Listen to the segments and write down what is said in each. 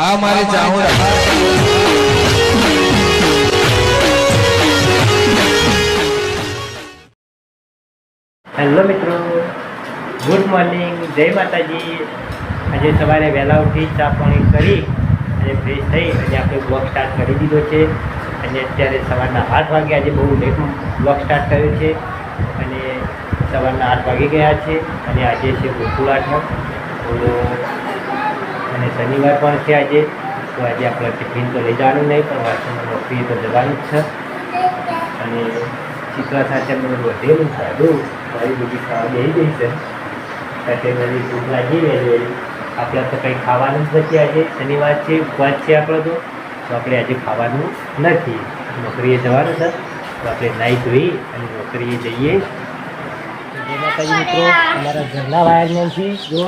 આ મારે જાઉં હેલો મિત્રો, ગુડ મોર્નિંગ, જય માતાજી। આજે સવારે વહેલા ઉઠી ચા પાણી કરી અને ફ્રેશ થઈ અને આપણે બ્લોગ સ્ટાર્ટ કરી દીધો છે। અને અત્યારે સવારના 8 વાગે, આજે બહુ લેટ બ્લોગ સ્ટાર્ટ કર્યો છે અને સવારના 8 વાગી ગયા છે અને આજે છે ગોકુળ આઠમ અને શનિવાર પણ છે આજે। તો આજે આપણે ટિફિન તો લઈ જવાનું નહીં, પણ વાસણમાં નોકરીએ તો જવાનું જ છે અને ચિત્રા સાથે મને વધેલું સાદું મારી બધી ખાવા બેસી ગઈ છે સાથે મારી ભૂખ લાગી ગઈ। આપણે તો કંઈ ખાવાનું જ નથી, આજે શનિવાર છે, ઉપવાસ છે આપણો, તો આપણે આજે ખાવાનું નથી, નોકરીએ જવાનું છે। તો આપણે નાહી ધોઈ અને નોકરીએ જઈએ। જય માતાજી મિત્રો, અમારા ઘરના વાયરમેનથી જો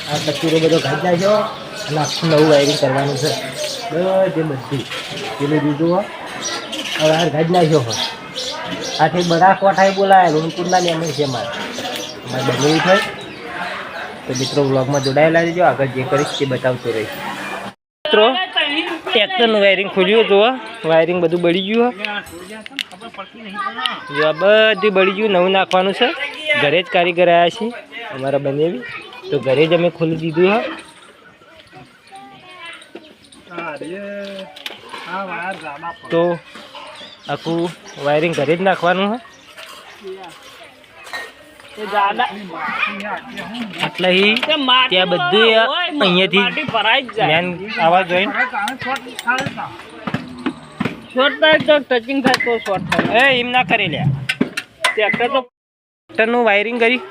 આ કચરો બધો કાઢી નાખ્યો અને આખું નવું વાયરિંગ કરવાનું છે બધી પેલું બીજું હવે વાયર કાઢી નાખ્યો હોય। આથી બધા કોઠાઈ બોલાય રૂમકુંડના નિયમ છે અમારે બનેવી થાય। તો મિત્રો બ્લોગમાં જોડાયેલા રહેજો, આગળ જે કરીશ તે બતાવતો રહીશ। મિત્રો ટ્રેક્ટરનું વાયરિંગ ખોલ્યું, જુઓ વાયરિંગ બધું બળી ગયું, જો બધું બળી ગયું, નવું નાખવાનું છે। ઘરે જ કારીગર આવ્યા છે અમારા બનેવી, તો ઘરે જ અમે ખોલી દીધું હા। તો આખું વાયરિંગ ઘરે જ નાખવાનું હે, એટલે ત્યાં બધું અહીંયાથી મેન આવા જોઈને ટચિંગ થાય તો શોર્ટ થાય। એમ ના કરી લે, ટ્રેક્ટર તો ટ્રેક્ટરનું વાયરિંગ કરી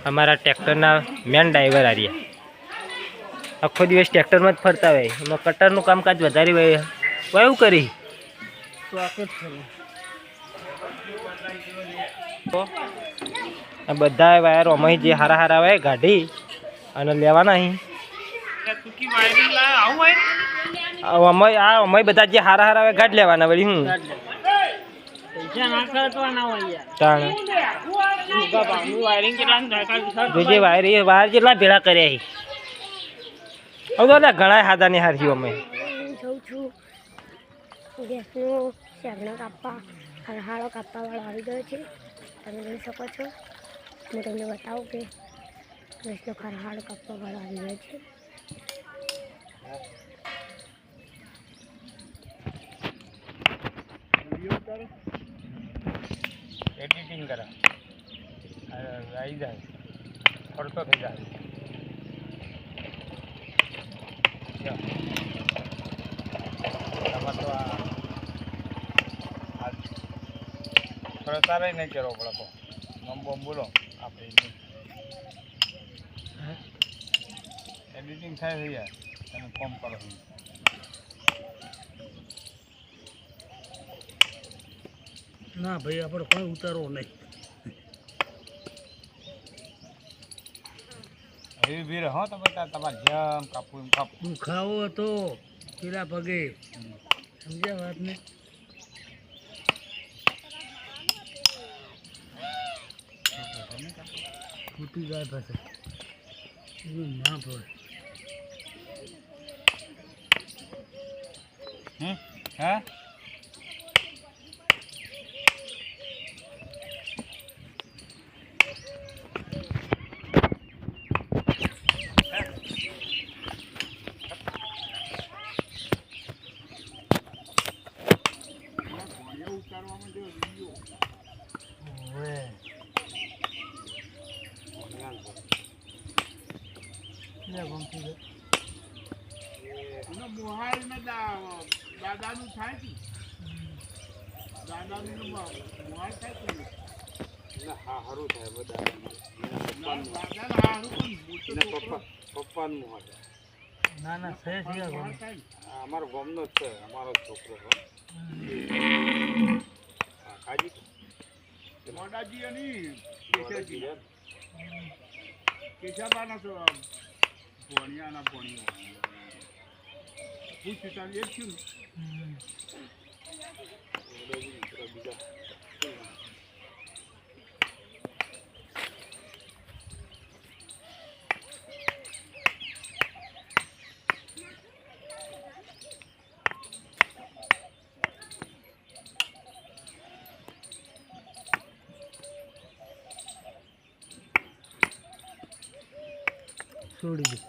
અમારા ટ્રેક્ટરના મેન ડ્રાઈવર આર્યા આખો દિવસ ટ્રેક્ટરમાં જ ફરતા હોય, એમાં કટરનું કામકાજ વધારે હોય એવું કરી તો બધા વાયર અમે જે હારા હારા હોય કાઢી અને લેવાના અહીં અમે બધા જે હારા હારા હોય ગાઢ લેવાના વળી હું વાયર જેટલા ભેળા કર્યા હવે તો ઘણા હાથા ને હાર્યું અમે જઉં છું ગેસનો શેગણો કાપવા, હરહાળો કાપવા વાળો આવી ગયો છે, તમે જોઈ શકો છો। હું તમને બતાવું કે ગેસનો હરહાળો કાપવા વાળો આવી ગયો છે। એડિટિંગ કરે આવી જાય, ફરતો થઈ જાય। પ્રચાર નહીં કરવો પડે, તો નમ બમ બોલો આપણે એડિટિંગ થાય થઈ જાય, તમે કોમ કરો ના ભાઈ, આપણે કોઈ ઉતારવો નહીં, એવી ભીડ હો તમે તમારે જેમ કાપવું એમ કાપવું। દુખાવો હતો પેલા પગે, સમજ્યા વાત ને? ફૂટી જાય પાછળ એવું ના પડે। હે દાદાનું થાય છે, દાદાનું મોહાલ થાય છે ને, હા સારું થાય બધા પપ્પાનું મોહાલ ના ના સહી છે, અમારો ગામનો જ છે, અમારો છોકરો કાજી મોડાજી અને કેશાબાના ભોણિયાના ભોણિયા પૂછ્યું તારે એ જ થયું ને। છોડી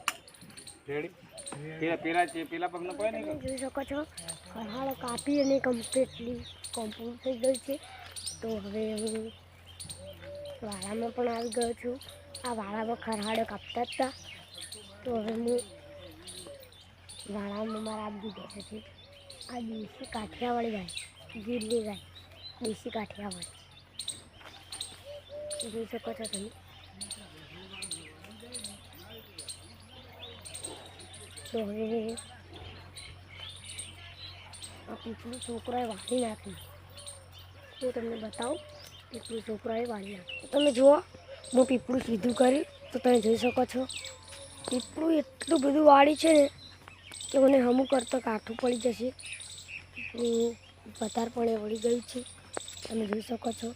દે તમે જોઈ શકો છો ખરહાળો કાપી અને કમ્પ્લીટલી કમ્પ્લીટ થઈ ગઈ છે. તો હવે હું વાળામાં પણ આવી ગયો છું. આ વાળામાં ખરહાળો કાપતા જ હતા. તો હવે હું વાળામાં મારા આપી દીધો છે. આ દેશી કાઠિયાવાડી ગાય, ગીરની ગાય, દેશી કાઠિયાવાડી જોઈ શકો છો તમે. તો હવે આ પીપળું છોકરાએ વાળી નાખ્યું. હું તમને બતાવું પીપળું છોકરાએ વાળી નાખ્યું. તમે જુઓ હું પીપળું સીધું કરી તો તમે જોઈ શકો છો પીપળું એટલું બધું વાળી છે ને કે મને હમું કરતો કાઠું પડી જશે. પીપળું વધારપણે વળી ગયું છે. તમે જોઈ શકો છો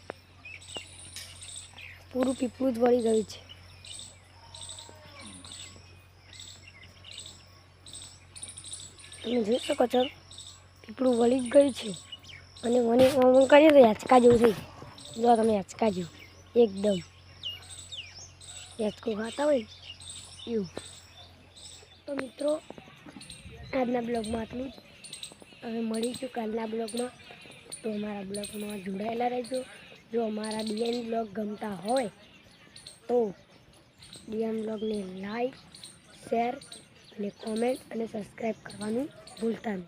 પૂરું પીપળું જ વળી ગયું છે. તમે જોઈ શકો છો પીપળું વળી જ ગયું છે અને મને આમ કરીએ તો યાચકા જેવું થઈ જાય. જો તમે યાચકા જેવું એકદમ યાચકો ખાતા હોય એવું. તો મિત્રો આજના બ્લોગમાં આટલું જ. હવે મળીશું કાલના બ્લોગમાં. તો અમારા બ્લોગમાં જોડાયેલા રહેજો. જો અમારા ડીએન બ્લોગ ગમતા હોય તો ડીએન બ્લોગને લાઈક, શેર અને કોમેન્ટ અને સબસ્ક્રાઈબ કરવાનું ભૂલતા નહીં.